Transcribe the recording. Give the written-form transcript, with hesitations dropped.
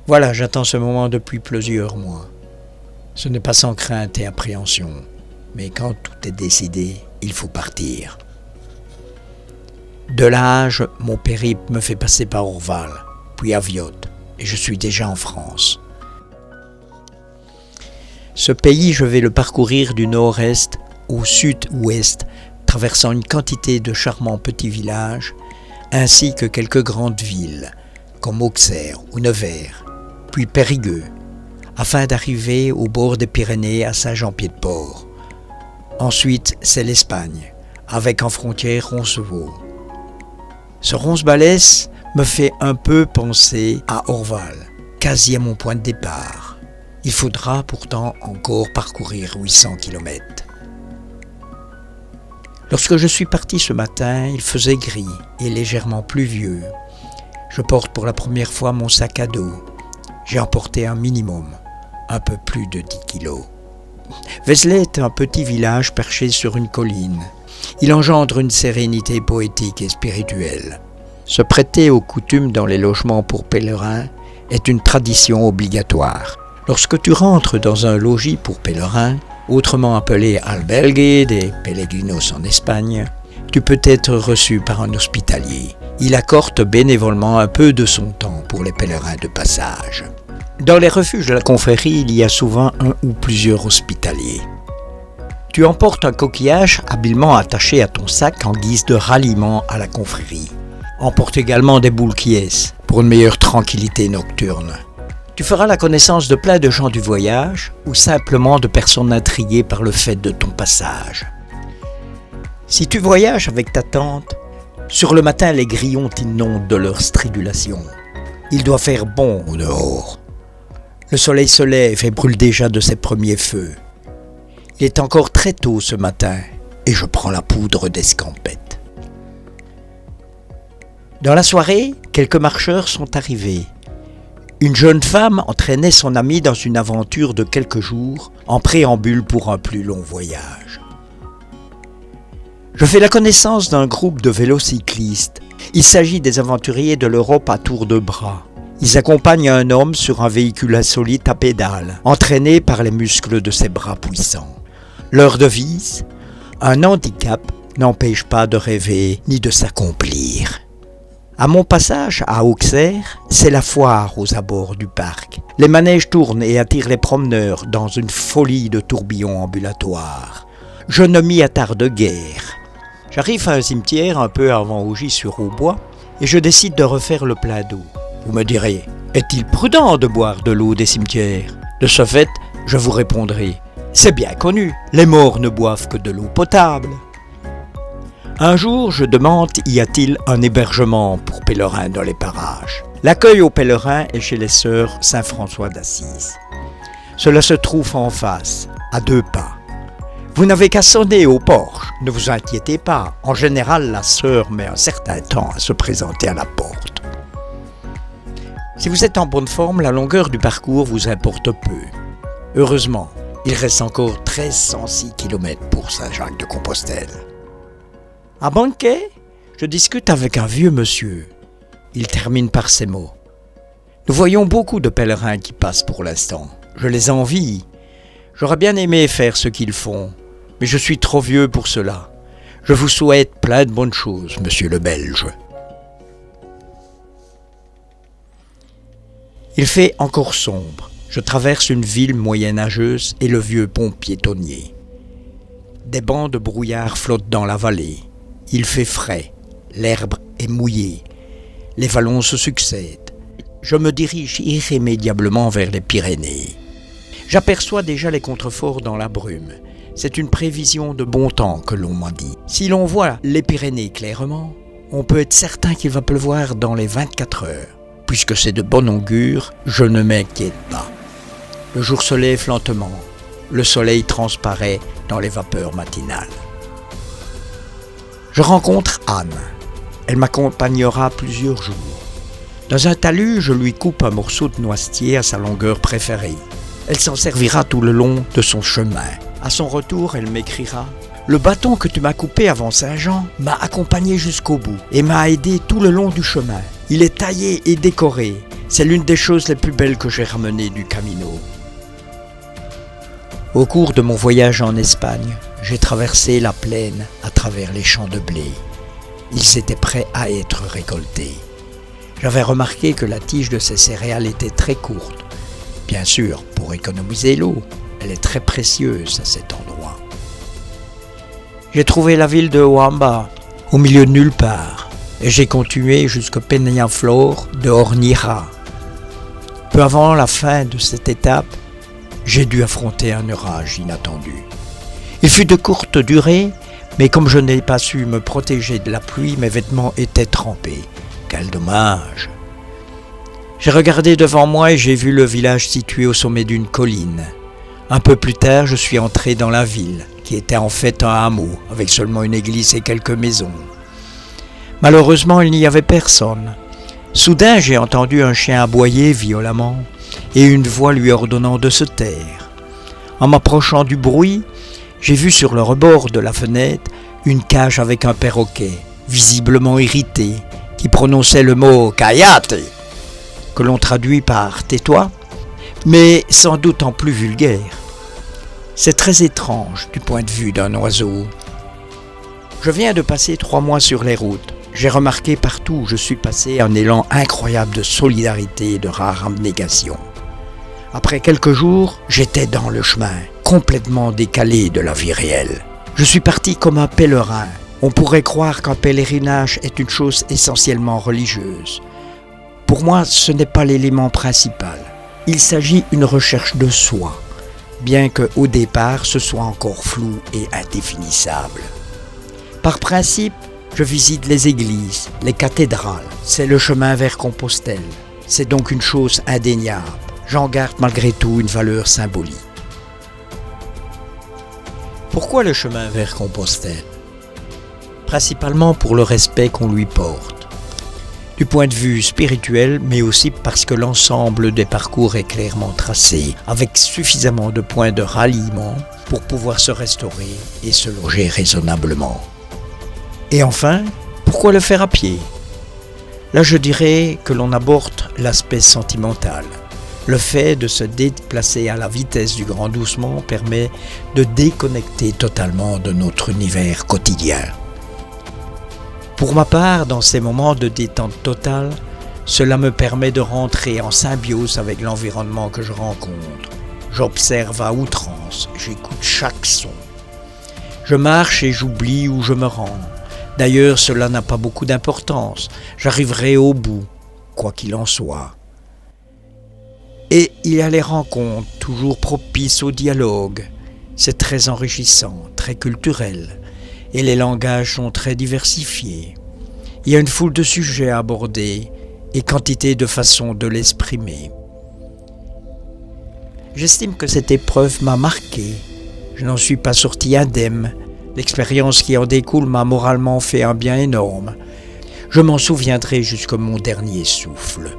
Voilà, j'attends ce moment depuis plusieurs mois. Ce n'est pas sans crainte et appréhension, mais quand tout est décidé, il faut partir. De l'âge, mon périple me fait passer par Orval, puis Aviot, et je suis déjà en France. Ce pays, je vais le parcourir du nord-est au sud-ouest, traversant une quantité de charmants petits villages, ainsi que quelques grandes villes, comme Auxerre ou Nevers, puis Périgueux, afin d'arriver au bord des Pyrénées à Saint-Jean-Pied-de-Port. Ensuite, c'est l'Espagne, avec en frontière Roncevaux. Ce Roncesvalles me fait un peu penser à Orval, quasi à mon point de départ. Il faudra pourtant encore parcourir 800 km. Lorsque je suis parti ce matin, il faisait gris et légèrement pluvieux. Je porte pour la première fois mon sac à dos. J'ai emporté un minimum, un peu plus de 10 kilos. Vézelay est un petit village perché sur une colline. Il engendre une sérénité poétique et spirituelle. Se prêter aux coutumes dans les logements pour pèlerins est une tradition obligatoire. Lorsque tu rentres dans un logis pour pèlerins, autrement appelé albergue des peregrinos en Espagne, tu peux être reçu par un hospitalier. Il accorde bénévolement un peu de son temps pour les pèlerins de passage. Dans les refuges de la confrérie, il y a souvent un ou plusieurs hospitaliers. Tu emportes un coquillage habilement attaché à ton sac en guise de ralliement à la confrérie. Emporte également des boules quies pour une meilleure tranquillité nocturne. Tu feras la connaissance de plein de gens du voyage ou simplement de personnes intriguées par le fait de ton passage. Si tu voyages avec ta tante, sur le matin les grillons t'inondent de leur stridulation. Il doit faire bon au dehors. Le soleil se lève et brûle déjà de ses premiers feux. Il est encore très tôt ce matin et je prends la poudre d'escampette. Dans la soirée, quelques marcheurs sont arrivés. Une jeune femme entraînait son amie dans une aventure de quelques jours en préambule pour un plus long voyage. Je fais la connaissance d'un groupe de vélocyclistes. Il s'agit des aventuriers de l'Europe à tour de bras. Ils accompagnent un homme sur un véhicule insolite à pédales, entraîné par les muscles de ses bras puissants. Leur devise : un handicap n'empêche pas de rêver ni de s'accomplir. À mon passage à Auxerre, c'est la foire aux abords du parc. Les manèges tournent et attirent les promeneurs dans une folie de tourbillons ambulatoires. Je ne m'y attarde guère. J'arrive à un cimetière un peu avant Augy-sur-Aubois et je décide de refaire le plein d'eau. Vous me direz, est-il prudent de boire de l'eau des cimetières ? De ce fait, je vous répondrai, c'est bien connu, les morts ne boivent que de l'eau potable. Un jour, je demande, y a-t-il un hébergement pour pèlerins dans les parages ? L'accueil aux pèlerins est chez les sœurs Saint-François d'Assise. Cela se trouve en face, à 2 pas. Vous n'avez qu'à sonner au porche, ne vous inquiétez pas. En général, la sœur met un certain temps à se présenter à la porte. Si vous êtes en bonne forme, la longueur du parcours vous importe peu. Heureusement, il reste encore 1306 km pour Saint-Jacques-de-Compostelle. À Banquet, je discute avec un vieux monsieur. Il termine par ces mots. Nous voyons beaucoup de pèlerins qui passent pour l'instant. Je les envie. J'aurais bien aimé faire ce qu'ils font, mais je suis trop vieux pour cela. Je vous souhaite plein de bonnes choses, monsieur le Belge. Il fait encore sombre. Je traverse une ville moyenâgeuse et le vieux pont piétonnier. Des bancs de brouillard flottent dans la vallée. Il fait frais, l'herbe est mouillée, les vallons se succèdent. Je me dirige irrémédiablement vers les Pyrénées. J'aperçois déjà les contreforts dans la brume. C'est une prévision de bon temps que l'on m'a dit. Si l'on voit les Pyrénées clairement, on peut être certain qu'il va pleuvoir dans les 24 heures. Puisque c'est de bon augure, je ne m'inquiète pas. Le jour se lève lentement. Le soleil transparaît dans les vapeurs matinales. Je rencontre Anne. Elle m'accompagnera plusieurs jours. Dans un talus, je lui coupe un morceau de noisetier à sa longueur préférée. Elle s'en servira tout le long de son chemin. À son retour, elle m'écrira « Le bâton que tu m'as coupé avant Saint-Jean m'a accompagné jusqu'au bout et m'a aidé tout le long du chemin. Il est taillé et décoré. C'est l'une des choses les plus belles que j'ai ramenées du Camino. Au cours de mon voyage en Espagne, j'ai traversé la plaine à travers les champs de blé. Ils étaient prêts à être récoltés. J'avais remarqué que la tige de ces céréales était très courte. Bien sûr, pour économiser l'eau, elle est très précieuse à cet endroit. J'ai trouvé la ville de Huamba, au milieu de nulle part, et j'ai continué jusqu'au Peñaflor de Hornira. Peu avant la fin de cette étape, j'ai dû affronter un orage inattendu. Il fut de courte durée, mais comme je n'ai pas su me protéger de la pluie, mes vêtements étaient trempés. Quel dommage! J'ai regardé devant moi et j'ai vu le village situé au sommet d'une colline. Un peu plus tard, je suis entré dans la ville, qui était en fait un hameau, avec seulement une église et quelques maisons. Malheureusement, il n'y avait personne. Soudain, j'ai entendu un chien aboyer violemment et une voix lui ordonnant de se taire. En m'approchant du bruit, j'ai vu sur le rebord de la fenêtre une cage avec un perroquet, visiblement irrité, qui prononçait le mot « Callate », que l'on traduit par « tais-toi », mais sans doute en plus vulgaire. C'est très étrange du point de vue d'un oiseau. Je viens de passer 3 mois sur les routes. J'ai remarqué partout où je suis passé un élan incroyable de solidarité et de rare abnégation. Après quelques jours, j'étais dans le chemin, complètement décalé de la vie réelle. Je suis parti comme un pèlerin. On pourrait croire qu'un pèlerinage est une chose essentiellement religieuse. Pour moi, ce n'est pas l'élément principal. Il s'agit d'une recherche de soi, bien qu'au départ, ce soit encore flou et indéfinissable. Par principe, je visite les églises, les cathédrales. C'est le chemin vers Compostelle. C'est donc une chose indéniable. J'en garde malgré tout une valeur symbolique. Pourquoi le chemin vers Compostelle? Principalement pour le respect qu'on lui porte. Du point de vue spirituel, mais aussi parce que l'ensemble des parcours est clairement tracé, avec suffisamment de points de ralliement pour pouvoir se restaurer et se loger raisonnablement. Et enfin, pourquoi le faire à pied? Là, je dirais que l'on aborde l'aspect sentimental. Le fait de se déplacer à la vitesse du grand doucement permet de déconnecter totalement de notre univers quotidien. Pour ma part, dans ces moments de détente totale, cela me permet de rentrer en symbiose avec l'environnement que je rencontre. J'observe à outrance, j'écoute chaque son. Je marche et j'oublie où je me rends. D'ailleurs, cela n'a pas beaucoup d'importance. J'arriverai au bout, quoi qu'il en soit. Et il y a les rencontres, toujours propices au dialogue. C'est très enrichissant, très culturel. Et les langages sont très diversifiés. Il y a une foule de sujets à aborder et quantité de façons de l'exprimer. J'estime que cette épreuve m'a marqué. Je n'en suis pas sorti indemne. L'expérience qui en découle m'a moralement fait un bien énorme. Je m'en souviendrai jusqu'à mon dernier souffle.